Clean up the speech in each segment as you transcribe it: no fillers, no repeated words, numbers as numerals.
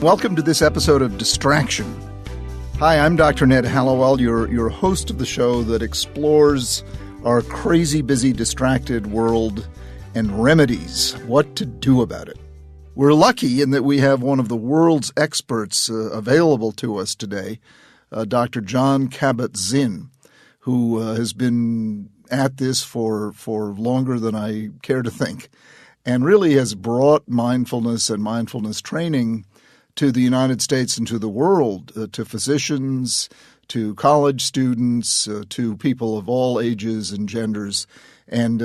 Welcome to this episode of Distraction. Hi, I'm Dr. Ned Hallowell, your host of the show that explores our crazy, busy, distracted world and remedies, what to do about it. We're lucky in that we have one of the world's experts available to us today, Dr. John Kabat-Zinn, who has been at this for longer than I care to think, and really has brought mindfulness and mindfulness training to the United States and to the world, to physicians, to college students, to people of all ages and genders, and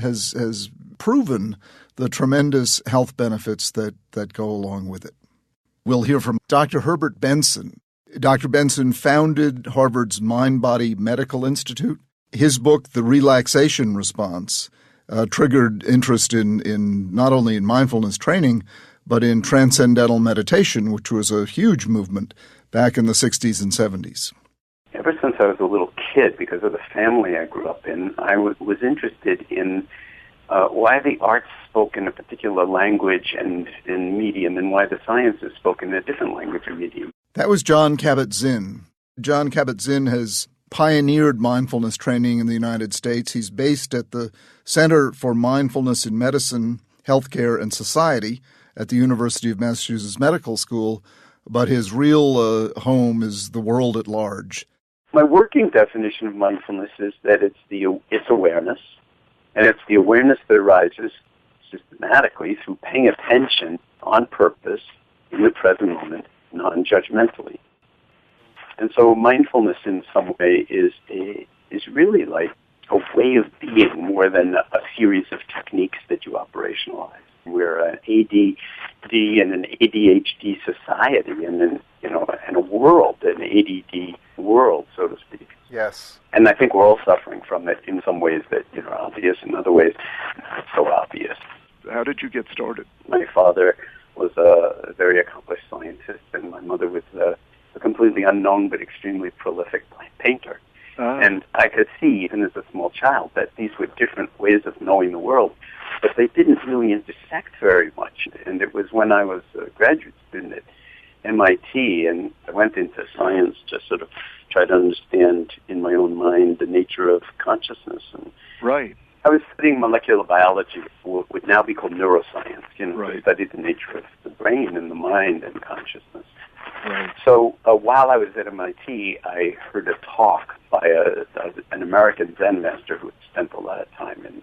has proven the tremendous health benefits that go along with it. We'll hear from Dr. Herbert Benson. Dr. Benson founded Harvard's Mind-Body Medical Institute. His book, The Relaxation Response, triggered interest in not only in mindfulness training, but in transcendental meditation, which was a huge movement back in the 60s and 70s. Ever since I was a little kid, because of the family I grew up in, I was interested in why the arts spoke in a particular language and medium, and why the sciences spoke in a different language or medium. That was John Kabat-Zinn. John Kabat-Zinn has pioneered mindfulness training in the United States. He's based at the Center for Mindfulness in Medicine, Healthcare, and Society at the University of Massachusetts Medical School, but his real home is the world at large. My working definition of mindfulness is that it's awareness, and it's the awareness that arises systematically through paying attention on purpose in the present moment, non-judgmentally. And so mindfulness in some way is really like a way of being more than a series of techniques that you operationalize. We're an ADD and an ADHD society, and then and a world, an ADD world, so to speak. Yes. And I think we're all suffering from it in some ways that are obvious, in other ways not so obvious. How did you get started? My father was a very accomplished scientist, and my mother was a completely unknown but extremely prolific painter. And I could see, even as a small child, that these were different ways of knowing the world, but they didn't really intersect very much. And it was when I was a graduate student at MIT, and I went into science to sort of try to understand in my own mind the nature of consciousness. And right. I was studying molecular biology, what would now be called neuroscience, right. to study the nature of the brain and the mind and consciousness. Right. So while I was at MIT, I heard a talk by an American Zen master who had spent a lot of time in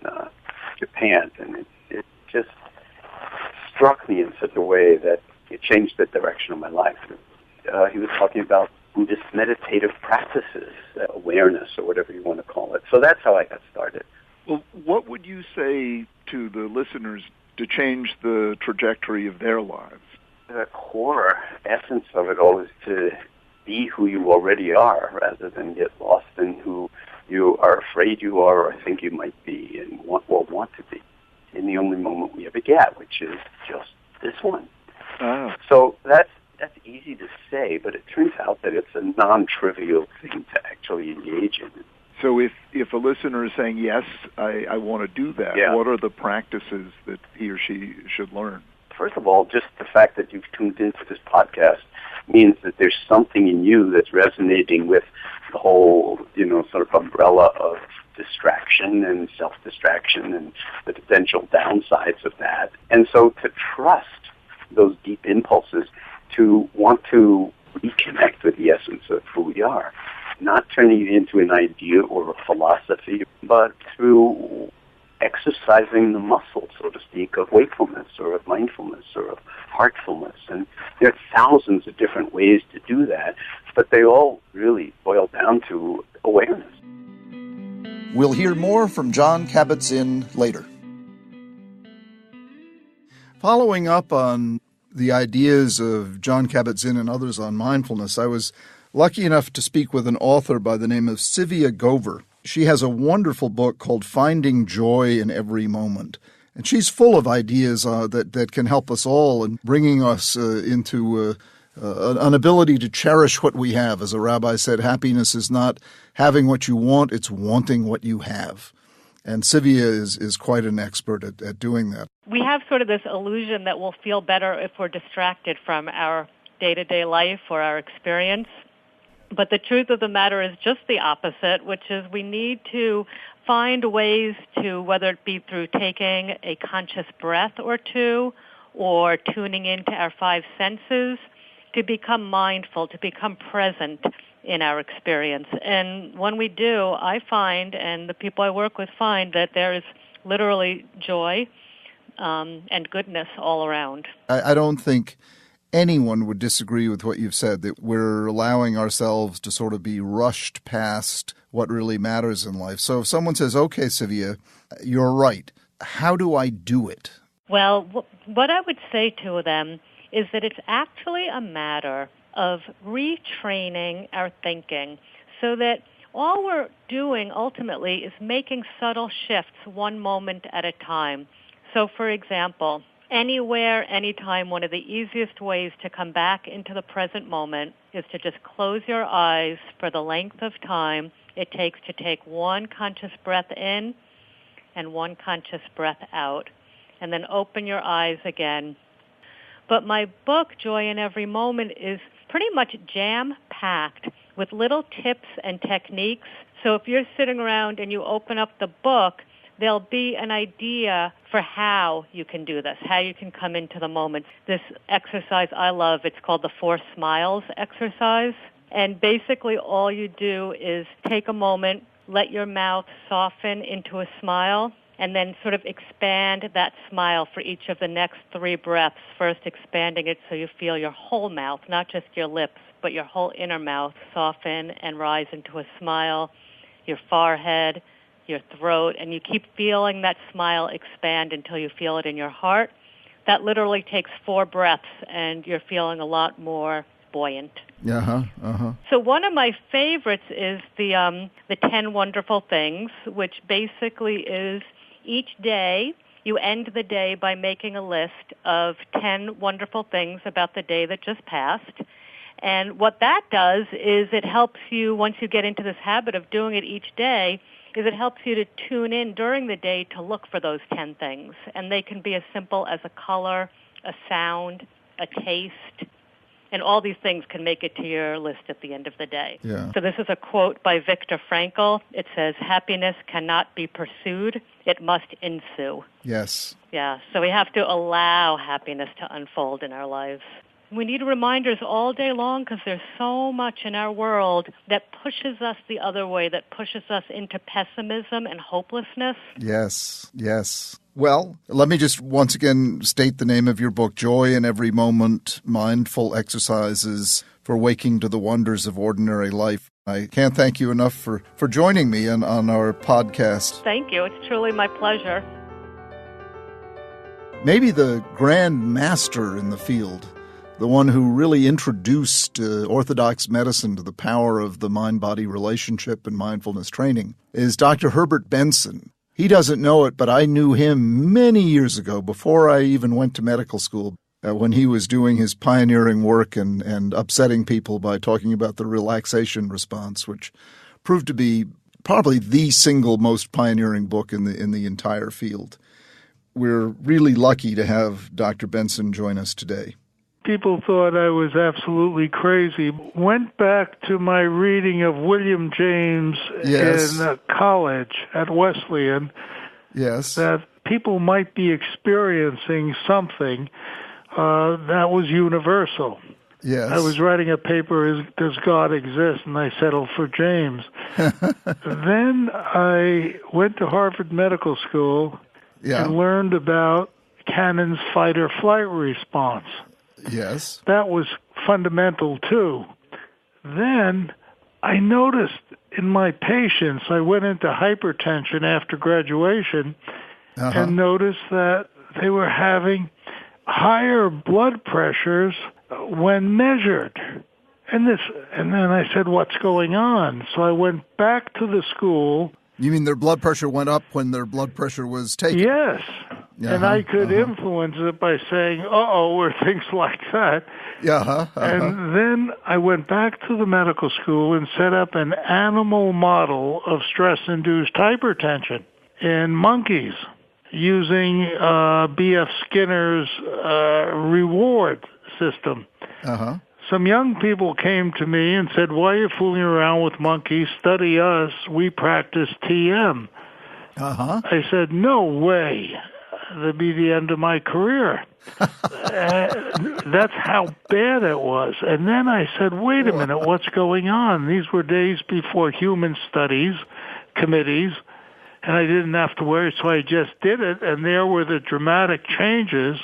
Japan, and it just struck me in such a way that it changed the direction of my life. He was talking about Buddhist meditative practices, awareness, or whatever you want to call it. So that's how I got started. Well, what would you say to the listeners to change the trajectory of their lives? The core essence of it all is to be who you already are, rather than get lost in who you are afraid you are or think you might be and want to be in the only moment we ever get, which is just this one. So that's easy to say, but it turns out that it's a non-trivial thing to actually engage in. So if a listener is saying, yes, I want to do that, What are the practices that he or she should learn? First of all, just the fact that you've tuned into this podcast means that there's something in you that's resonating with the whole, sort of umbrella of distraction and self-distraction and the potential downsides of that. And so to trust those deep impulses, to want to reconnect with the essence of who we are, not turning it into an idea or a philosophy, but through exercising the muscle, so to speak, of wakefulness or of mindfulness or of heartfulness. And there are thousands of different ways to do that, but they all really boil down to awareness. We'll hear more from John Kabat-Zinn later. Following up on the ideas of John Kabat-Zinn and others on mindfulness, I was lucky enough to speak with an author by the name of Sevilla Gover. She has a wonderful book called Finding Joy in Every Moment. And she's full of ideas that can help us all in bringing us into an ability to cherish what we have. As a rabbi said, happiness is not having what you want, it's wanting what you have. And Sevilla is quite an expert at doing that. We have sort of this illusion that we'll feel better if we're distracted from our day-to-day life or our experience. But the truth of the matter is just the opposite, which is we need to find ways to, whether it be through taking a conscious breath or two or tuning into our five senses, to become mindful, to become present in our experience. And when we do, I find, and the people I work with find, that there is literally joy and goodness all around. I don't think anyone would disagree with what you've said, that we're allowing ourselves to sort of be rushed past what really matters in life. So if someone says, okay, Sevilla, you're right, how do I do it? Well, what I would say to them is that it's actually a matter of retraining our thinking so that all we're doing ultimately is making subtle shifts one moment at a time. So, for example, anywhere, anytime, one of the easiest ways to come back into the present moment is to just close your eyes for the length of time it takes to take one conscious breath in and one conscious breath out, and then open your eyes again. But my book, Joy in Every Moment, is pretty much jam-packed with little tips and techniques. So if you're sitting around and you open up the book, there'll be an idea for how you can do this, how you can come into the moment. This exercise I love, it's called the 4 Smiles exercise. And basically all you do is take a moment, let your mouth soften into a smile, and then sort of expand that smile for each of the next 3 breaths, first expanding it so you feel your whole mouth, not just your lips, but your whole inner mouth soften and rise into a smile, your forehead, your throat, and you keep feeling that smile expand until you feel it in your heart. That literally takes 4 breaths, and you're feeling a lot more buoyant. So one of my favorites is the 10 Wonderful Things, which basically is each day you end the day by making a list of 10 wonderful things about the day that just passed. And what that does is it helps you, once you get into this habit of doing it each day, is it helps you to tune in during the day to look for those 10 things. And they can be as simple as a color, a sound, a taste, and all these things can make it to your list at the end of the day. Yeah. So this is a quote by Viktor Frankl. It says, "Happiness cannot be pursued, it must ensue." Yes. Yeah, so we have to allow happiness to unfold in our lives. We need reminders all day long because there's so much in our world that pushes us the other way, that pushes us into pessimism and hopelessness. Yes, yes. Well, let me just once again state the name of your book, Joy in Every Moment, Mindful Exercises for Waking to the Wonders of Ordinary Life. I can't thank you enough for joining me on our podcast. Thank you. It's truly my pleasure. Maybe the grand master in the field, the one who really introduced orthodox medicine to the power of the mind-body relationship and mindfulness training, is Dr. Herbert Benson. He doesn't know it, but I knew him many years ago, before I even went to medical school, when he was doing his pioneering work and upsetting people by talking about the relaxation response, which proved to be probably the single most pioneering book in the entire field. We're really lucky to have Dr. Benson join us today. People thought I was absolutely crazy. Went back to my reading of William James in college at Wesleyan. Yes. That people might be experiencing something that was universal. Yes. I was writing a paper, Does God Exist? And I settled for James. Then I went to Harvard Medical School and learned about Cannon's fight-or-flight response. Yes. That was fundamental, too. Then I noticed in my patients, I went into hypertension after graduation and noticed that they were having higher blood pressures when measured. And then I said, what's going on? So I went back to the school. You mean their blood pressure went up when their blood pressure was taken? Yes. And I could influence it by saying, or things like that. And then I went back to the medical school and set up an animal model of stress-induced hypertension. in monkeys using B.F. Skinner's reward system. Uh-huh. Some young people came to me and said, "Why are you fooling around with monkeys? Study us. We practice TM." Uh-huh. I said, "No way. That'd be the end of my career." That's how bad it was. And then I said, wait a minute, what's going on? These were days before human studies committees, and I didn't have to worry, so I just did it, and there were the dramatic changes.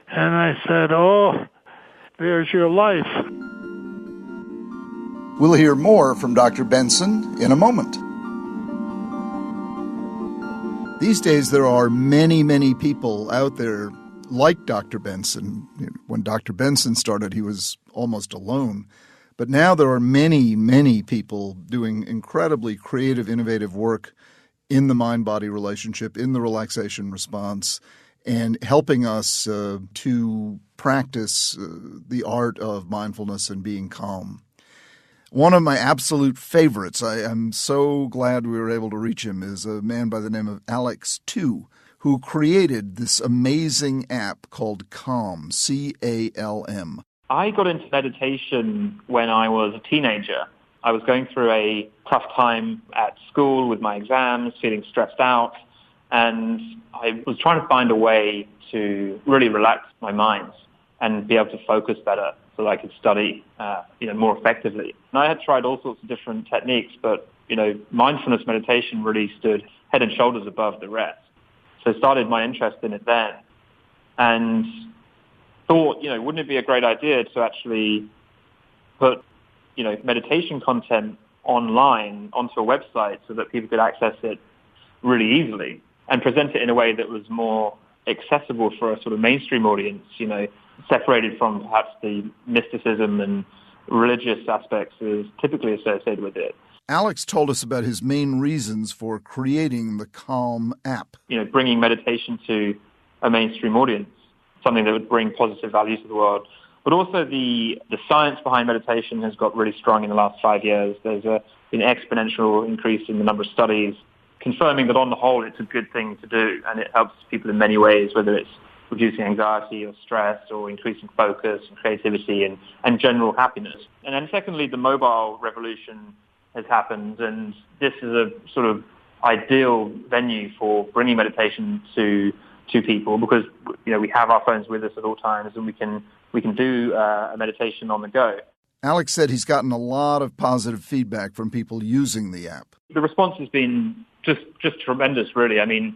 And I said, oh, there's your life. We'll hear more from Dr. Benson in a moment. These days, there are many, many people out there like Dr. Benson. When Dr. Benson started, he was almost alone. But now there are many, many people doing incredibly creative, innovative work in the mind-body relationship, in the relaxation response, and helping us to practice the art of mindfulness and being calm. One of my absolute favorites, I am so glad we were able to reach him, is a man by the name of Alex To, who created this amazing app called Calm, C-A-L-M. I got into meditation when I was a teenager. I was going through a tough time at school with my exams, feeling stressed out, and I was trying to find a way to really relax my mind and be able to focus better so that I could study more effectively. And I had tried all sorts of different techniques, but mindfulness meditation really stood head and shoulders above the rest. So I started my interest in it then and thought, wouldn't it be a great idea to actually put, meditation content online onto a website so that people could access it really easily and present it in a way that was more accessible for a sort of mainstream audience, separated from perhaps the mysticism and religious aspects that is typically associated with it. Alex told us about his main reasons for creating the Calm app. Bringing meditation to a mainstream audience, something that would bring positive values to the world. But also the science behind meditation has got really strong in the last 5 years. There's an exponential increase in the number of studies confirming that on the whole it's a good thing to do, and it helps people in many ways, whether it's reducing anxiety or stress or increasing focus and creativity and general happiness. And then secondly, the mobile revolution has happened, and this is a sort of ideal venue for bringing meditation to people because we have our phones with us at all times, and we can do a meditation on the go. Alex said he's gotten a lot of positive feedback from people using the app. The response has been just tremendous, really. I mean,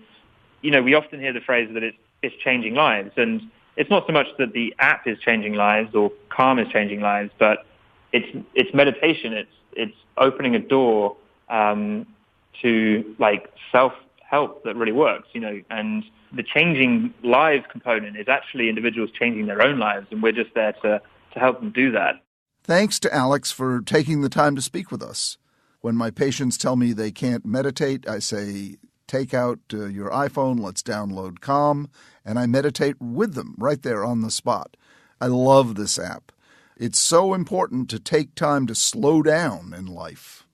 we often hear the phrase that it's changing lives, and it's not so much that the app is changing lives or Calm is changing lives, but it's meditation. It's opening a door to self-help that really works, and the changing lives component is actually individuals changing their own lives, and we're just there to help them do that. Thanks to Alex for taking the time to speak with us. When my patients tell me they can't meditate, I say, take out your iPhone, let's download Calm, and I meditate with them right there on the spot. I love this app. It's so important to take time to slow down in life.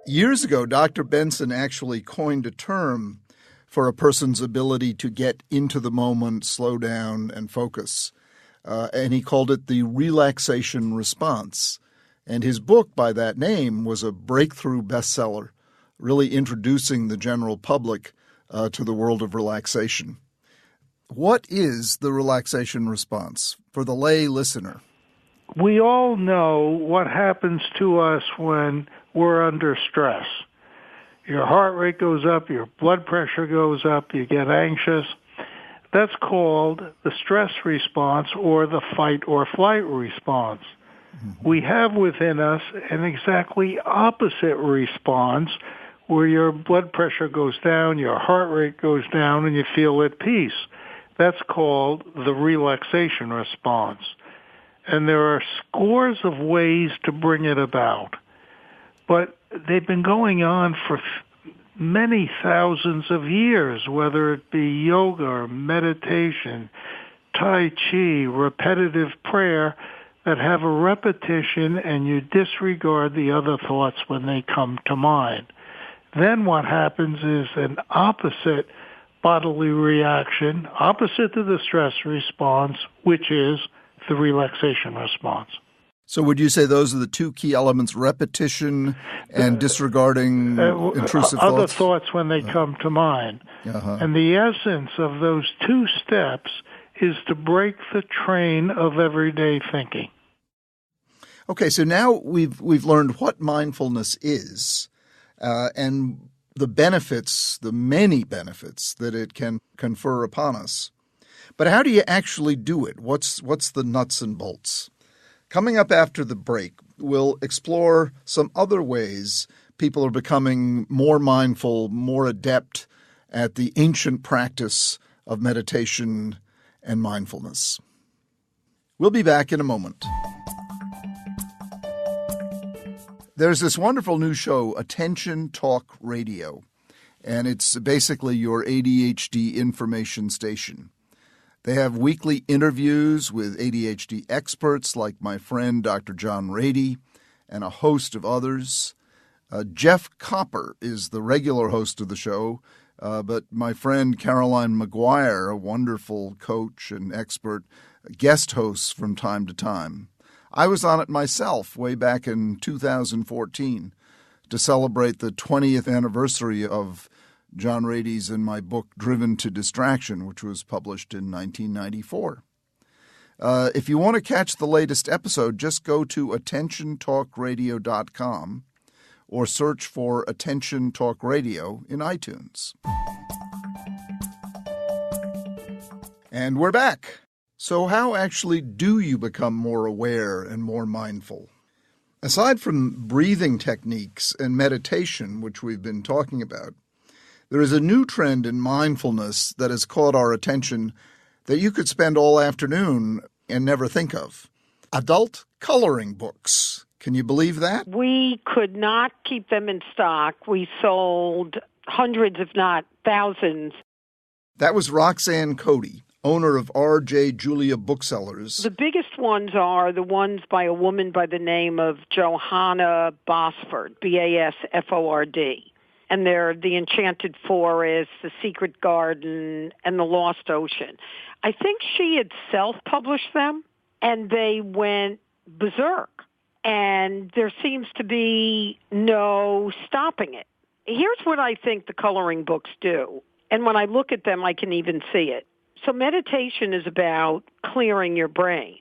Years ago, Dr. Benson actually coined a term for a person's ability to get into the moment, slow down, and focus. And he called it the Relaxation Response. And his book by that name was a breakthrough bestseller, really introducing the general public to the world of relaxation. What is the relaxation response for the lay listener? We all know what happens to us when we're under stress. Your heart rate goes up, your blood pressure goes up, you get anxious. That's called the stress response or the fight or flight response. Mm-hmm. We have within us an exactly opposite response where your blood pressure goes down, your heart rate goes down, and you feel at peace. That's called the relaxation response. And there are scores of ways to bring it about. But they've been going on for many thousands of years, whether it be yoga or meditation, Tai Chi, repetitive prayer. that have a repetition and you disregard the other thoughts when they come to mind. Then what happens is an opposite bodily reaction, opposite to the stress response, which is the relaxation response. So would you say those are the two key elements, repetition and disregarding intrusive thoughts? Other thoughts when they come to mind. And the essence of those two steps is to break the train of everyday thinking. Okay, so now we've learned what mindfulness is and the benefits, the many benefits that it can confer upon us. But how do you actually do it? What's the nuts and bolts? Coming up after the break, we'll explore some other ways people are becoming more mindful, more adept at the ancient practice of meditation and mindfulness. We'll be back in a moment. There's this wonderful new show, Attention Talk Radio, and it's basically your ADHD information station. They have weekly interviews with ADHD experts like my friend Dr. John McCain and a host of others. Jeff Copper is the regular host of the show, but my friend Caroline McGuire, a wonderful coach and expert, guest hosts from time to time. I was on it myself way back in 2014 to celebrate the 20th anniversary of John McCain's and my book, Driven to Distraction, which was published in 1994. If you want to catch the latest episode, just go to attentiontalkradio.com or search for Attention Talk Radio in iTunes. And we're back. So how actually do you become more aware and more mindful? Aside from breathing techniques and meditation, which we've been talking about, there is a new trend in mindfulness that has caught our attention that you could spend all afternoon and never think of. Adult coloring books. Can you believe that? We could not keep them in stock. We sold hundreds, if not thousands. That was Roxanne Coady, owner of R.J. Julia Booksellers. The biggest ones are the ones by a woman by the name of Johanna Basford, Basford. And they're The Enchanted Forest, The Secret Garden, and The Lost Ocean. I think she had self-published them, and they went berserk. And there seems to be no stopping it. Here's what I think the coloring books do. And when I look at them, I can even see it. So meditation is about clearing your brain.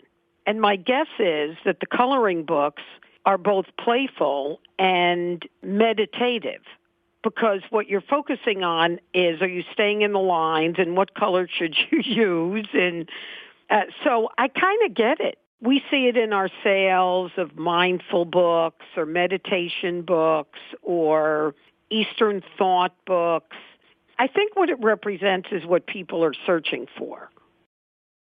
And my guess is that the coloring books are both playful and meditative, because what you're focusing on is, are you staying in the lines and what color should you use? And so I kind of get it. We see it in our sales of mindful books or meditation books or Eastern thought books. I think what it represents is what people are searching for.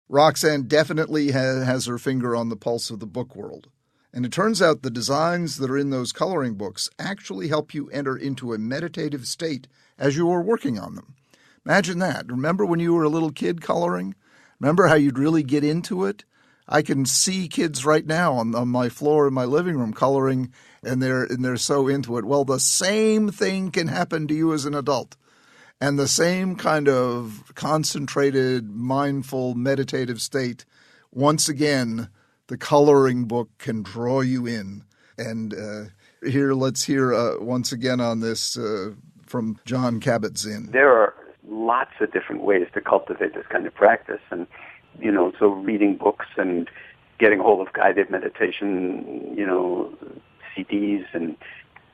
Roxanne definitely has her finger on the pulse of the book world. And it turns out the designs that are in those coloring books actually help you enter into a meditative state as you are working on them. Imagine that. Remember when you were a little kid coloring? Remember how you'd really get into it? I can see kids right now on my floor in my living room coloring, and they're so into it. Well, the same thing can happen to you as an adult. And the same kind of concentrated, mindful, meditative state, once again, the coloring book can draw you in. And let's hear once again on this from John Kabat-Zinn. There are lots of different ways to cultivate this kind of practice. And, so reading books and getting a hold of guided meditation, CDs and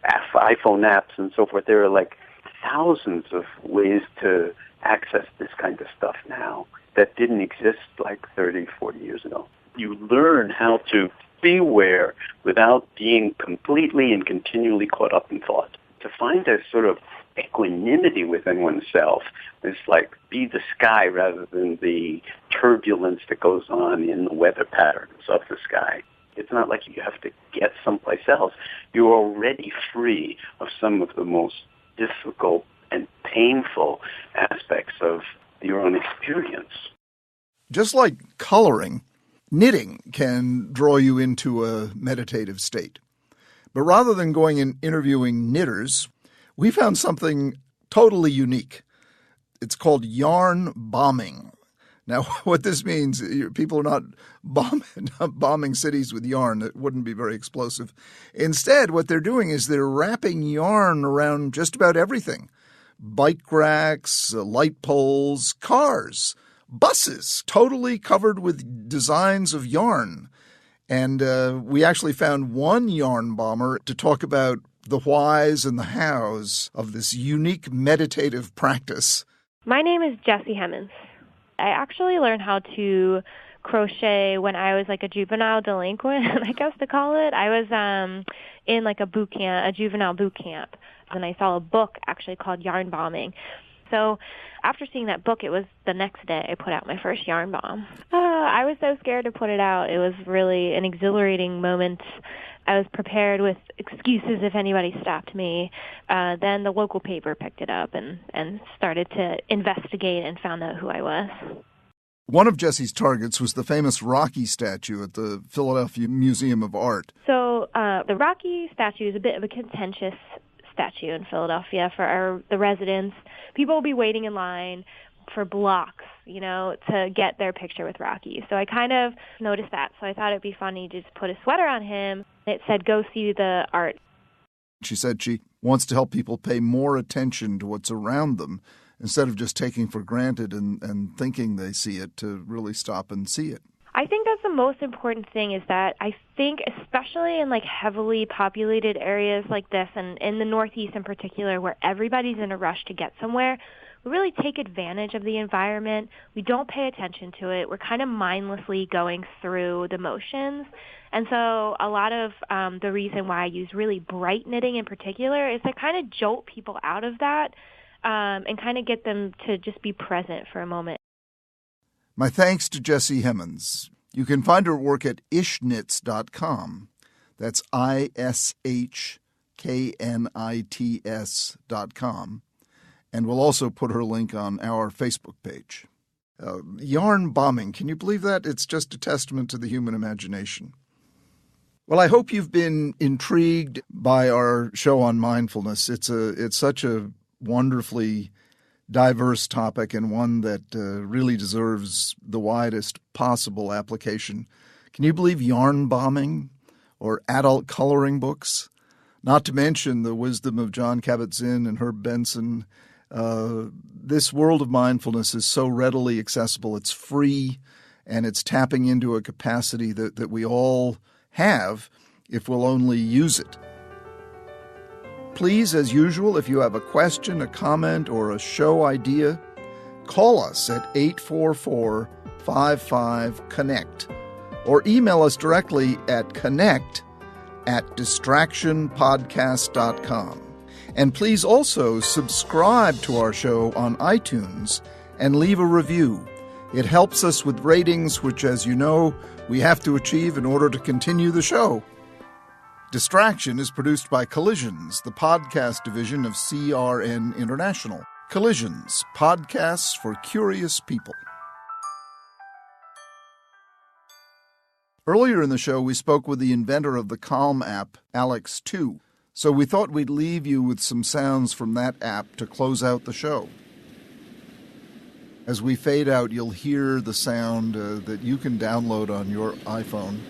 iPhone apps and so forth. There are like thousands of ways to access this kind of stuff now that didn't exist like 30, 40 years ago. You learn how to be aware without being completely and continually caught up in thought. To find a sort of equanimity within oneself is like be the sky rather than the turbulence that goes on in the weather patterns of the sky. It's not like you have to get someplace else. You're already free of some of the most difficult and painful aspects of your own experience. Just like coloring, Knitting can draw you into a meditative state. But rather than going and interviewing knitters, we found something totally unique. It's called yarn bombing. Now, what this means, people are not bombing cities with yarn. It wouldn't be very explosive. Instead, what they're doing is they're wrapping yarn around just about everything. Bike racks, light poles, cars, buses, totally covered with designs of yarn. And we actually found one yarn bomber to talk about the whys and the hows of this unique meditative practice. My name is Jessie Hemmons. I actually learned how to crochet when I was like a juvenile delinquent, I guess to call it. I was in like a boot camp, a juvenile boot camp, and I saw a book actually called Yarn Bombing. So after seeing that book, it was the next day I put out my first yarn bomb. I was so scared to put it out. It was really an exhilarating moment. I was prepared with excuses if anybody stopped me. Then the local paper picked it up and started to investigate and found out who I was. One of Jessie's targets was the famous Rocky statue at the Philadelphia Museum of Art. So the Rocky statue is a bit of a contentious statue in Philadelphia for the residents. People will be waiting in line for blocks, to get their picture with Rocky. So I kind of noticed that. So I thought it'd be funny to just put a sweater on him. It said, "Go see the art." She said she wants to help people pay more attention to what's around them instead of just taking for granted and thinking they see it, to really stop and see it. I think that's the most important thing, is that I think especially in like heavily populated areas like this, and in the Northeast in particular, where everybody's in a rush to get somewhere, we really take advantage of the environment. We don't pay attention to it. We're kind of mindlessly going through the motions. And so a lot of the reason why I use really bright knitting in particular is to kind of jolt people out of that and kind of get them to just be present for a moment. My thanks to Jessie Hemmons. You can find her work at ishnits.com. That's ISHKNITS.com. And we'll also put her link on our Facebook page. Yarn bombing, can you believe that? It's just a testament to the human imagination. Well, I hope you've been intrigued by our show on mindfulness. It's such a wonderfully diverse topic, and one that really deserves the widest possible application. Can you believe yarn bombing or adult coloring books? Not to mention the wisdom of John Kabat-Zinn and Herbert Benson. This world of mindfulness is so readily accessible. It's free, and it's tapping into a capacity that we all have if we'll only use it. Please, as usual, if you have a question, a comment, or a show idea, call us at 844-55-CONNECT or email us directly at connect@distractionpodcast.com. And please also subscribe to our show on iTunes and leave a review. It helps us with ratings, which, as you know, we have to achieve in order to continue the show. Distraction is produced by Collisions, the podcast division of CRN International. Collisions, podcasts for curious people. Earlier in the show, we spoke with the inventor of the Calm app, Alex Tu. So we thought we'd leave you with some sounds from that app to close out the show. As we fade out, you'll hear the sound that you can download on your iPhone.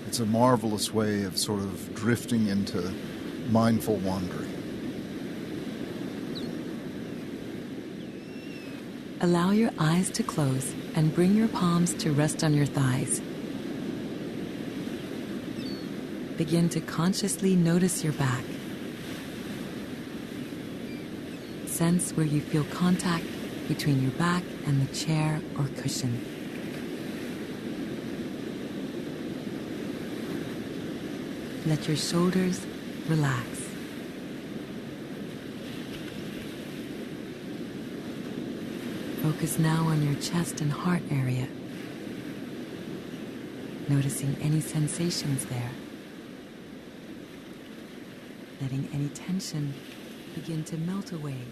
It's a marvelous way of sort of drifting into mindful wandering. Allow your eyes to close and bring your palms to rest on your thighs. Begin to consciously notice your back. Sense where you feel contact between your back and the chair or cushion. Let your shoulders relax. Focus now on your chest and heart area, noticing any sensations there. Letting any tension begin to melt away.